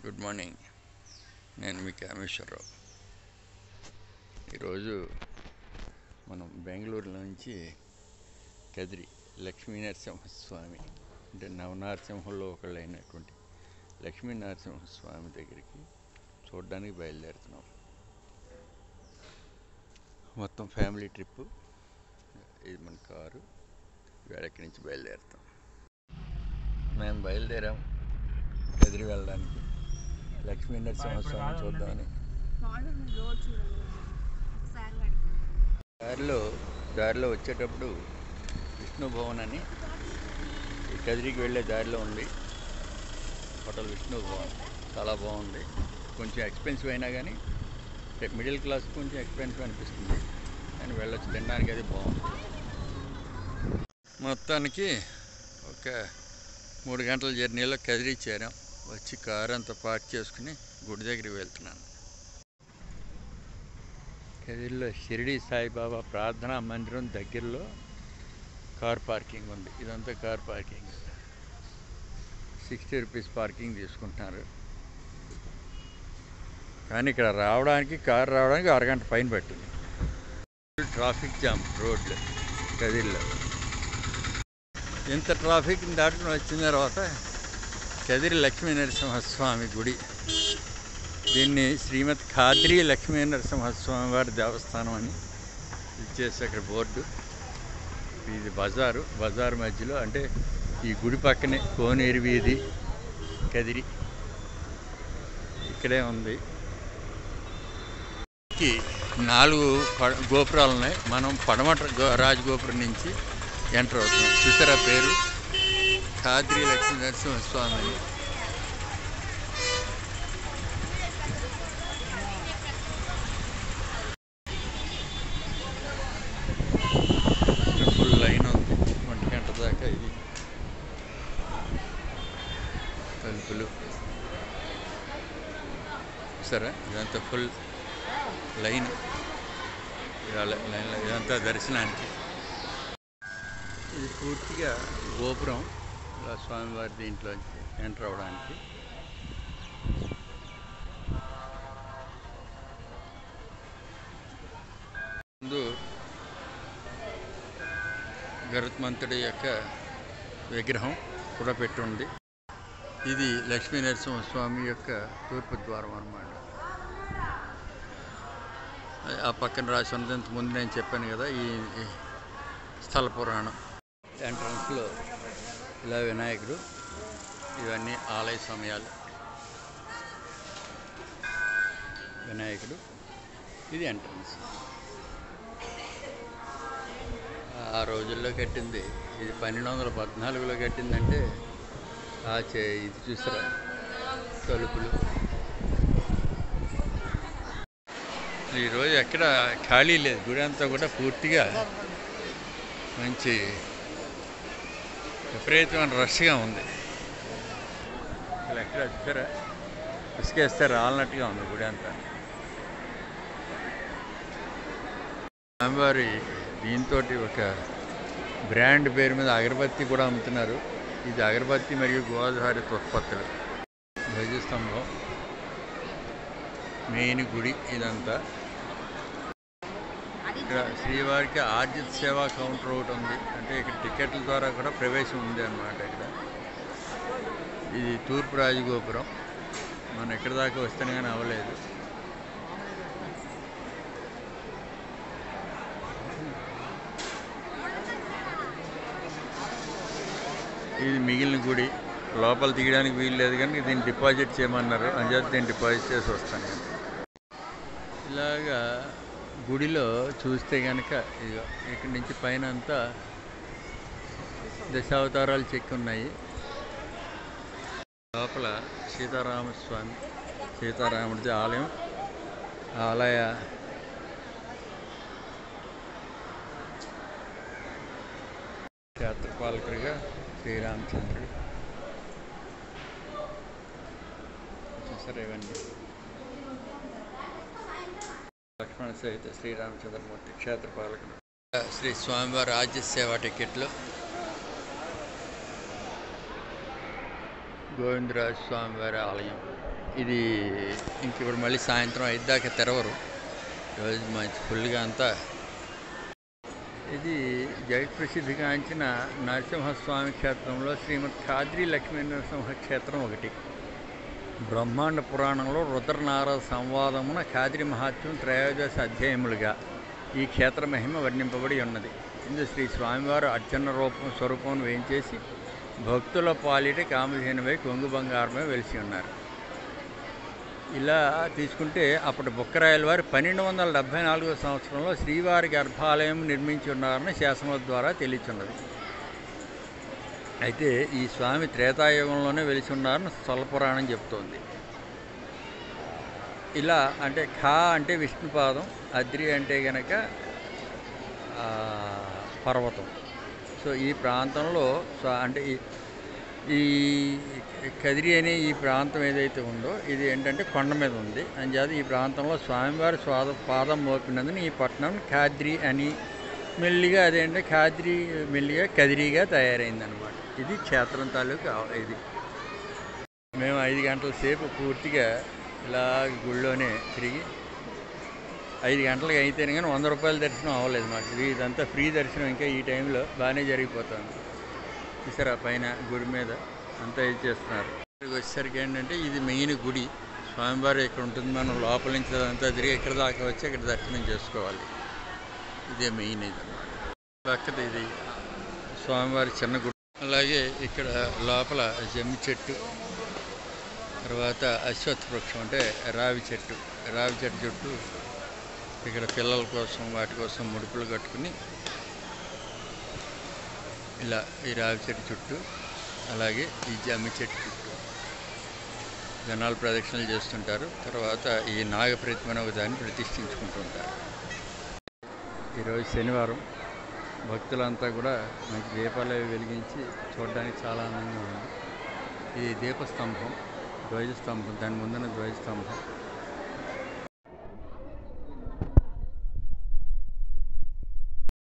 Good morning. నేను మీ కామేశ్వరరావు. ఈరోజు మనం బెంగళూరు నుంచి కదిరి లక్ష్మీ నరసింహస్వామి అంటే నవనరసింహంలో ఒకళ్ళైనటువంటి లక్ష్మీ నరసింహస్వామి దగ్గరికి చూడడానికి బయలుదేరుతున్నాం. మొత్తం ఫ్యామిలీ ట్రిప్పు. ఇది మన కారు. ఇవాళ ఇక్కడి నుంచి బయలుదేరుతాం. మేము బయలుదేరాం కదిరి వెళ్ళడానికి, లక్ష్మీ నరసింహస్వామి చూద్దామని. దారిలో వచ్చేటప్పుడు విష్ణు భవన్ అని ఈ కదిరికి వెళ్ళే దారిలో ఉంది హోటల్. విష్ణు భవన్ చాలా బాగుంది. కొంచెం ఎక్స్పెన్సివ్ అయినా కానీ మిడిల్ క్లాస్ కొంచెం ఎక్స్పెన్సివ్ అనిపిస్తుంది, కానీ వెళ్ళొచ్చు. తినడానికి అది బాగుంది. మొత్తానికి ఒక 3 గంటల జర్నీలో కదిరి చేరాం. వచ్చి కారు అంతా పార్క్ చేసుకుని గుడి దగ్గరికి వెళ్తున్నాను. కదిరిలో షిరిడి సాయిబాబా ప్రార్థనా మందిరం దగ్గరలో కార్ పార్కింగ్ ఉంది. ఇదంతా కార్ పార్కింగ్. 60 రూపీస్ పార్కింగ్ తీసుకుంటున్నారు. కానీ ఇక్కడ కారు రావడానికి అరగంట పైన పట్టింది. ట్రాఫిక్ జామ్ రోడ్లు కదిరిలో. ఇంత ట్రాఫిక్ దాటుకుని వచ్చిన తర్వాత కదిరి లక్ష్మీ నరసింహస్వామి గుడి. దీన్ని శ్రీమద్ ఖాద్రి లక్ష్మీ నరసింహస్వామి వారి దేవస్థానం అని ఇచ్చేసి అక్కడ బోర్డు. ఇది బజారు మధ్యలో, అంటే ఈ గుడి పక్కనే కోనేరు వీధి కదిరి ఇక్కడే ఉంది. 4 గోపురాలు ఉన్నాయి. మనం పడమట రాజగోపురం నుంచి ఎంటర్ అవుతున్నాం. చూసారా పేరు ఖాద్రి లక్ష్మీ నరసింహస్వామి అని. ఫుల్ లైన్ ఉంది 1 గంట దాకా. ఇది తలుపులు చూసారా, ఇదంతా ఫుల్ లైన్. ఇదంతా దర్శనానికి. ఇది పూర్తిగా గోపురం. ఇలా స్వామివారి దీంట్లోంచి ఎంటర్ అవ్వడానికి. ముందు గరుత్మంతుడి యొక్క విగ్రహం కూడా పెట్టి ఉంది. ఇది లక్ష్మీ నరసింహస్వామి యొక్క తూర్పు ద్వారం అన్నమాట. ఆ పక్కన రాసి ఉన్నంత ముందు నేను చెప్పాను కదా, ఈ స్థల పురాణం. ఎంట్రన్స్లో ఇలా వినాయకుడు. ఇవన్నీ ఆలయ సమయాలు. వినాయకుడు. ఇది ఎంట్రన్స్. ఆ రోజుల్లో కట్టింది. ఇది 1214లో కట్టిందంటే ఇది చూసారా, తలుపులు. ఈరోజు ఎక్కడ ఖాళీ లేదు. గుడి అంతా కూడా పూర్తిగా మంచి విపరీతమైన రష్గా ఉంది. అసలు ఎక్కడ వచ్చారా, ఇసుకేస్తే రాలినట్టుగా ఉంది గుడి అంతా. స్వామివారి దీంతో ఒక బ్రాండ్ పేరు మీద అగరబత్తి కూడా అమ్ముతున్నారు. ఇది అగరబత్తి మరియు గోదావరి ఉత్పత్తులు. ధ్వజస్తంభం, మెయిన్ గుడి ఇదంతా. ఇక్కడ శ్రీవారికి ఆర్జిత సేవా కౌంటర్ ఒకటి ఉంది. అంటే ఇక్కడ టికెట్ల ద్వారా కూడా ప్రవేశం ఉంది అన్నమాట. ఇక్కడ ఇది తూర్పు రాజగోపురం. మనం ఎక్కడి దాకా వస్తేనే కానీ అవ్వలేదు. ఇది మిగిలిన గుడి. లోపల తీయడానికి వీలు లేదు, కానీ దీన్ని డిపాజిట్ చేయమన్నారు. అంచేత దీన్ని డిపాజిట్ చేసి వస్తాను. ఇలాగా గుడిలో చూస్తే కనుక ఇక్కడి నుంచి పైన అంతా దశావతారాలు చెక్కి ఉన్నాయి. లోపల సీతారామస్వామి, సీతారాముడిది ఆలయం. ఆలయ క్షేత్రపాలకుడిగా శ్రీరామచంద్రుడు. చూసారు ఇవన్నీ. లక్ష్మణ సహిత శ్రీరామచంద్రమూర్తి క్షేత్రపాలకుడు. శ్రీ స్వామివారి రాజ్య సేవా టికెట్లు. గోవిందరాజ స్వామివారి ఆలయం ఇది ఇంక ఇప్పుడు మళ్ళీ సాయంత్రం 5 దాకా తెరవరు. రోజు మంచి ఫుల్గా అంతా. ఇది జగత్ప్రసిద్ధిగాంచిన నరసింహస్వామి క్షేత్రంలో శ్రీమద్ ఖాద్రి లక్ష్మీ నరసింహ క్షేత్రం ఒకటి. బ్రహ్మాండ పురాణంలో రుద్రనారద సంవాదమున ఖాద్రి మహాత్మ్యం త్రయోదశ అధ్యాయములుగా ఈ క్షేత్ర మహిమ వర్ణింపబడి ఉన్నది. ఇందు శ్రీ స్వామివారు అర్చన స్వరూపం వేయించేసి భక్తుల పాలిట కామధేనువై కొంగు బంగారమై వెలిసి ఉన్నారు. ఇలా తీసుకుంటే అప్పటి బుక్కరాయల వారు 1274 సంవత్సరంలో శ్రీవారి గర్భాలయం నిర్మించి ఉన్నారని శాసనాల ద్వారా తెలియచున్నది. అయితే ఈ స్వామి త్రేతాయుగంలోనే వెలిసి ఉన్నారని స్థలపురాణం చెప్తోంది. ఇలా అంటే ఖా అంటే విష్ణుపాదం, అద్రి అంటే గనక పర్వతం. సో ఈ ప్రాంతంలో అంటే ఈ కదిరి అనే ఈ ప్రాంతం ఏదైతే ఉందో ఇది ఏంటంటే కొండ మీద ఉంది. అంచేత ఈ ప్రాంతంలో స్వామివారి పాదం మోపినందున ఈ పట్టణం ఖాద్రి అని మెల్లిగా అదేంటే ఖాద్రి మెల్లిగా కదిరిగా తయారైందనమాట. ఇది క్షేత్రం తాలూకు ఇది. మేము 5 గంటల సేపు పూర్తిగా ఇలా గుళ్ళోనే తిరిగి 5 గంటలకు అయితేనే కానీ 100 రూపాయల దర్శనం అవ్వలేదు మాకు. ఇదంతా ఫ్రీ దర్శనం. ఇంకా ఈ టైంలో బాగానే జరిగిపోతుంది. చూసారా పైన గుడి మీద అంతా ఇది చేస్తున్నారు. ఇక్కడికి వచ్చేసరికి ఏంటంటే ఇది మెయిన్ గుడి. స్వామివారు ఇక్కడ ఉంటుంది. మనం లోపల నుంచి అదంతా తిరిగి ఇక్కడ దాకా వచ్చి ఇక్కడ దర్శనం చేసుకోవాలి. ఇదే మెయిన్ ఇది అన్నమాట. పక్కన ఇది స్వామివారి చిన్న గుడి. అలాగే ఇక్కడ లోపల జమ్మి చెట్టు, తర్వాత అశ్వత్థ వృక్షం అంటే రావి చెట్టు చుట్టూ ఇక్కడ పిల్లల కోసం వాటి కోసం ముడుపులు కట్టుకుని ఇలా ఈ రావి చెట్టు చుట్టూ అలాగే ఈ జమ్మి చెట్టు చుట్టూ జనాలు ప్రదక్షిణలు చేస్తుంటారు. తర్వాత ఈ నాగ ప్రతిమను ఒక దాన్ని ప్రతిష్ఠించుకుంటుంటారు. ఈరోజు శనివారం భక్తులంతా కూడా మంచి దీపాలు వెలిగించి చూడడానికి చాలా ఆనందంగా ఉంది. ఇది దీపస్తంభం, ధ్వజస్తంభం, దాని ముందున ధ్వజస్తంభం.